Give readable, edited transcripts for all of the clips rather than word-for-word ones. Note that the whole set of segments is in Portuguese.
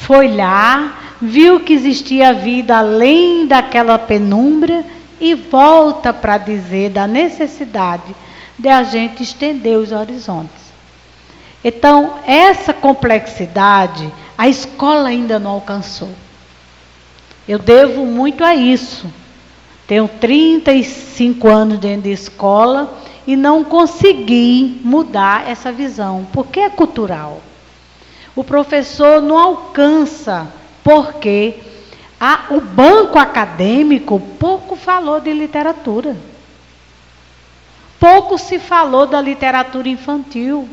foi lá, viu que existia vida além daquela penumbra e volta para dizer da necessidade de a gente estender os horizontes. Então, essa complexidade, a escola ainda não alcançou. Eu devo muito a isso. Tenho 35 anos dentro de escola e não consegui mudar essa visão, porque é cultural. O professor não alcança, porque o banco acadêmico pouco falou de literatura. Pouco se falou da literatura infantil.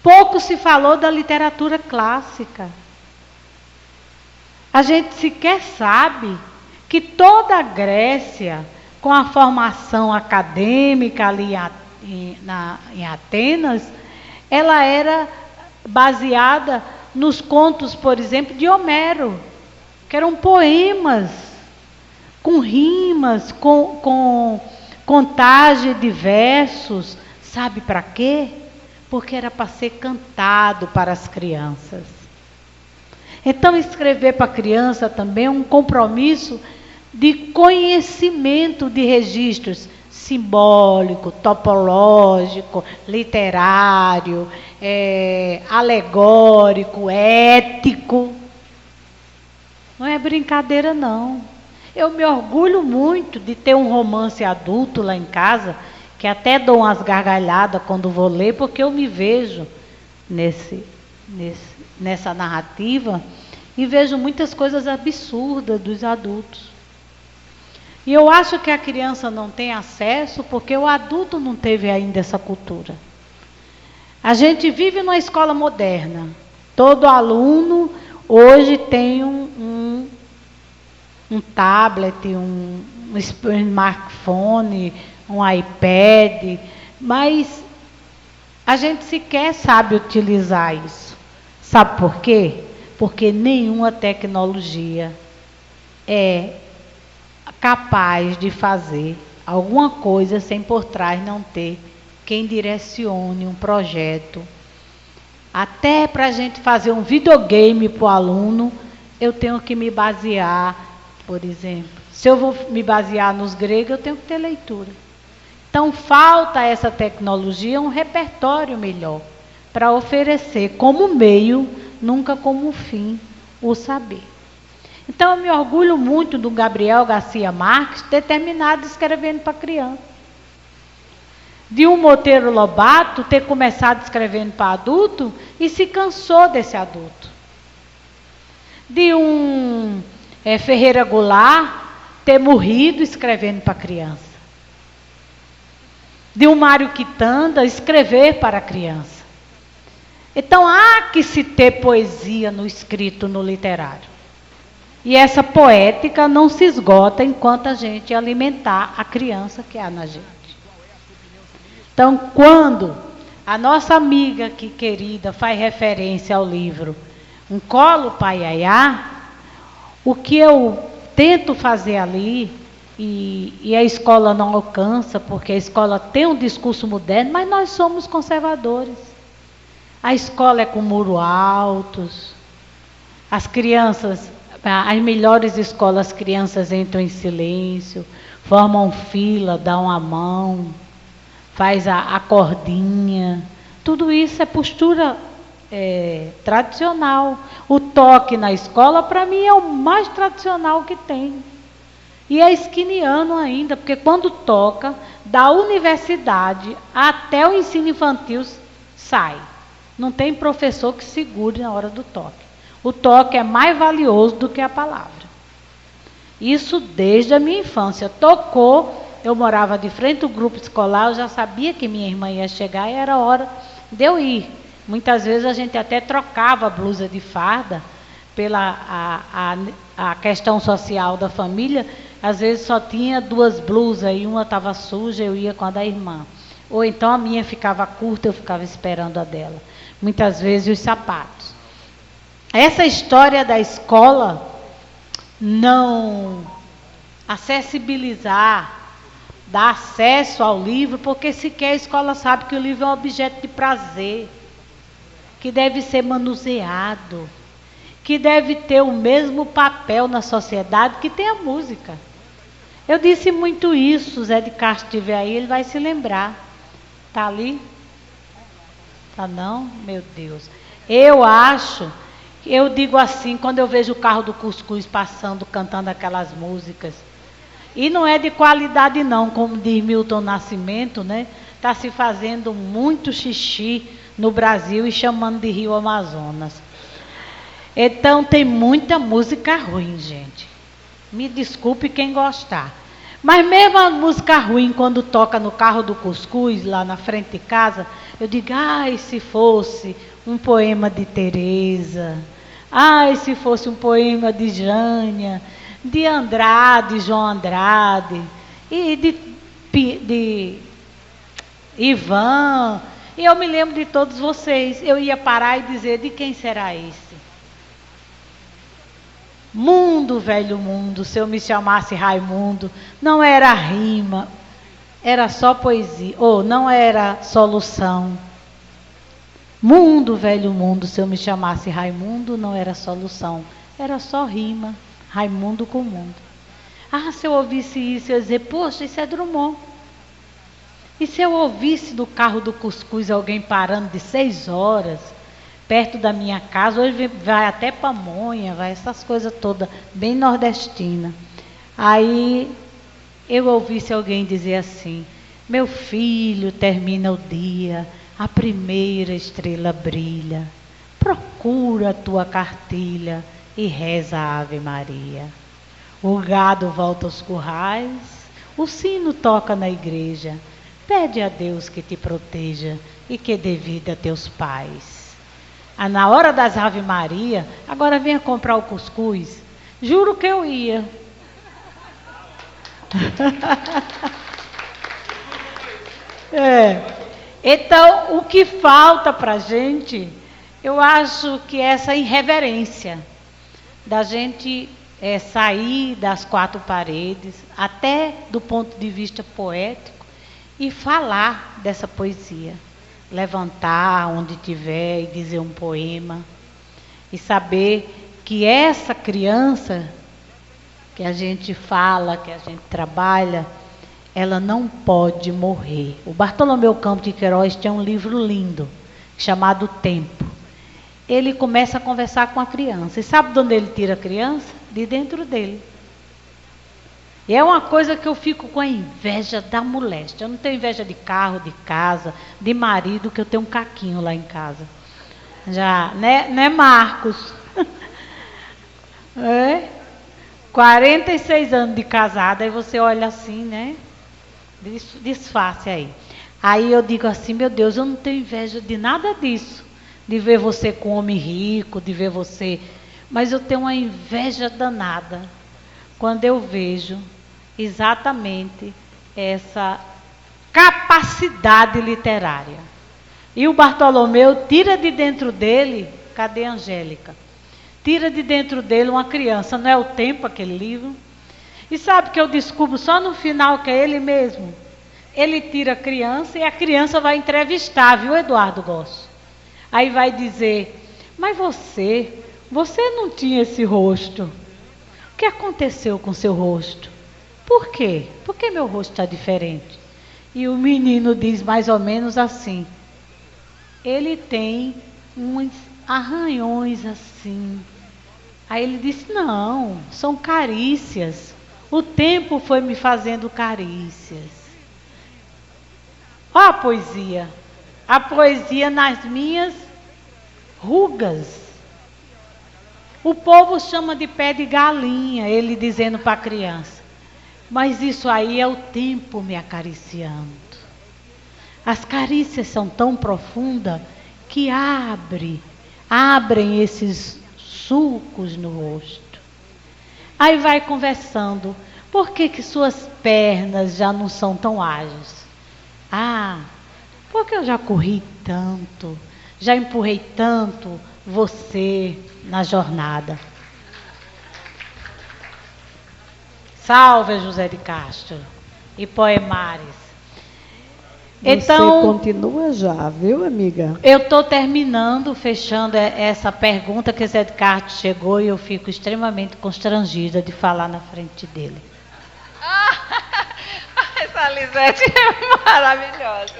Pouco se falou da literatura clássica. A gente sequer sabe que toda a Grécia, com a formação acadêmica ali em Atenas, ela era baseada nos contos, por exemplo, de Homero, que eram poemas, com rimas, com contagem de versos. Sabe para quê? Porque era para ser cantado para as crianças. Então, escrever para a criança também é um compromisso de conhecimento de registros simbólico, topológico, literário, alegórico, ético. Não é brincadeira, não. Eu me orgulho muito de ter um romance adulto lá em casa, que até dou umas gargalhadas quando vou ler, porque eu me vejo nessa narrativa e vejo muitas coisas absurdas dos adultos. E eu acho que a criança não tem acesso porque o adulto não teve ainda essa cultura. A gente vive numa escola moderna. Todo aluno hoje tem um tablet, um smartphone, um iPad, mas a gente sequer sabe utilizar isso. Sabe por quê? Porque nenhuma tecnologia é capaz de fazer alguma coisa sem por trás não ter quem direcione um projeto. Até para a gente fazer um videogame para o aluno, eu tenho que me basear, por exemplo, se eu vou me basear nos gregos, eu tenho que ter leitura. Então, falta essa tecnologia um repertório melhor para oferecer como meio, nunca como fim, o saber. Então, eu me orgulho muito do Gabriel Garcia Marques ter terminado escrevendo para criança. De um Monteiro Lobato ter começado escrevendo para adulto e se cansou desse adulto. De um Ferreira Goulart ter morrido escrevendo para criança. De um Mário Quitanda escrever para a criança. Então, há que se ter poesia no escrito, no literário. E essa poética não se esgota enquanto a gente alimentar a criança que há na gente. Então, quando a nossa amiga aqui querida faz referência ao livro Um Colo Paiaiá, o que eu tento fazer ali, e a escola não alcança, porque a escola tem um discurso moderno, mas nós somos conservadores. A escola é com muros altos, as crianças, as melhores escolas, as crianças entram em silêncio, formam fila, dão a mão, faz a cordinha. Tudo isso é postura tradicional. O toque na escola, para mim, é o mais tradicional que tem. E é esquiniano ainda, porque quando toca, da universidade até o ensino infantil sai. Não tem professor que segure na hora do toque. O toque é mais valioso do que a palavra. Isso desde a minha infância. Tocou, eu morava de frente ao grupo escolar, eu já sabia que minha irmã ia chegar e era hora de eu ir. Muitas vezes a gente até trocava a blusa de farda pela a questão social da família. Às vezes só tinha 2 blusas e uma estava suja, eu ia com a da irmã. Ou então a minha ficava curta, eu ficava esperando a dela. Muitas vezes os sapatos. Essa história da escola não acessibilizar, dar acesso ao livro, porque sequer a escola sabe que o livro é um objeto de prazer, que deve ser manuseado, que deve ter o mesmo papel na sociedade que tem a música. Eu disse muito isso, Zé de Castro estiver aí, ele vai se lembrar. Tá ali? Tá não? Meu Deus. Eu digo assim, quando eu vejo o carro do Cuscuz passando, cantando aquelas músicas, e não é de qualidade não, como diz Milton Nascimento, né? Está se fazendo muito xixi no Brasil e chamando de Rio Amazonas. Então tem muita música ruim, gente. Me desculpe quem gostar. Mas mesmo a música ruim, quando toca no carro do Cuscuz, lá na frente de casa, eu digo, ai, se fosse um poema de Teresa, ai, se fosse um poema de Jânia, de Andrade, João Andrade, e de Ivan, e eu me lembro de todos vocês, eu ia parar e dizer, de quem será esse? Mundo, velho mundo, se eu me chamasse Raimundo, não era rima, era só poesia, ou não era solução. Mundo, velho mundo, se eu me chamasse Raimundo, não era solução, era só rima, Raimundo com mundo. Ah, se eu ouvisse isso, eu ia dizer, poxa, isso é Drummond. E se eu ouvisse no carro do Cuscuz alguém parando de 6 horas, perto da minha casa, hoje vai até pamonha, vai essas coisas todas, bem nordestina. Aí eu ouvisse alguém dizer assim, meu filho, termina o dia, a primeira estrela brilha, procura a tua cartilha e reza a Ave Maria. O gado volta aos currais, o sino toca na igreja, pede a Deus que te proteja e que dê vida a teus pais. Na hora das Ave Maria, agora venha comprar o cuscuz. Juro que eu ia. Então, o que falta para a gente, eu acho que é essa irreverência da gente sair das 4 paredes, até do ponto de vista poético, e falar dessa poesia. Levantar onde tiver e dizer um poema. E saber que essa criança que a gente fala, que a gente trabalha, ela não pode morrer. O Bartolomeu Campos de Queiroz tem um livro lindo, chamado Tempo. Ele começa a conversar com a criança. E sabe de onde ele tira a criança? De dentro dele. E é uma coisa que eu fico com a inveja da moléstia. Eu não tenho inveja de carro, de casa, de marido, que eu tenho um caquinho lá em casa. Já, né Marcos? 46 anos de casada, aí você olha assim, né? Disfarce aí. Aí eu digo assim, meu Deus, eu não tenho inveja de nada disso. De ver você com homem rico, de ver você... Mas eu tenho uma inveja danada quando eu vejo exatamente essa capacidade literária. E o Bartolomeu tira de dentro dele, cadê a Angélica? Tira de dentro dele uma criança, não é o Tempo aquele livro? E sabe que eu descubro só no final que é ele mesmo? Ele tira a criança e a criança vai entrevistar, viu, Eduardo Gosso? Aí vai dizer, mas você não tinha esse rosto. O que aconteceu com seu rosto? Por quê? Por que meu rosto está diferente? E o menino diz mais ou menos assim, ele tem uns arranhões assim. Aí ele disse, não, são carícias. O tempo foi me fazendo carícias. Ó a poesia nas minhas rugas. O povo chama de pé de galinha, ele dizendo para a criança. Mas isso aí é o tempo me acariciando. As carícias são tão profundas que abrem esses sulcos no rosto. Aí vai conversando. Por que suas pernas já não são tão ágeis? Porque eu já corri tanto, já empurrei tanto você na jornada. Salve José de Castro e Poemares. Então, você continua já, viu, amiga? eu estou terminando, fechando essa pergunta que Zé de Carlos chegou e eu fico extremamente constrangida de falar na frente dele. Essa Lisete é maravilhosa.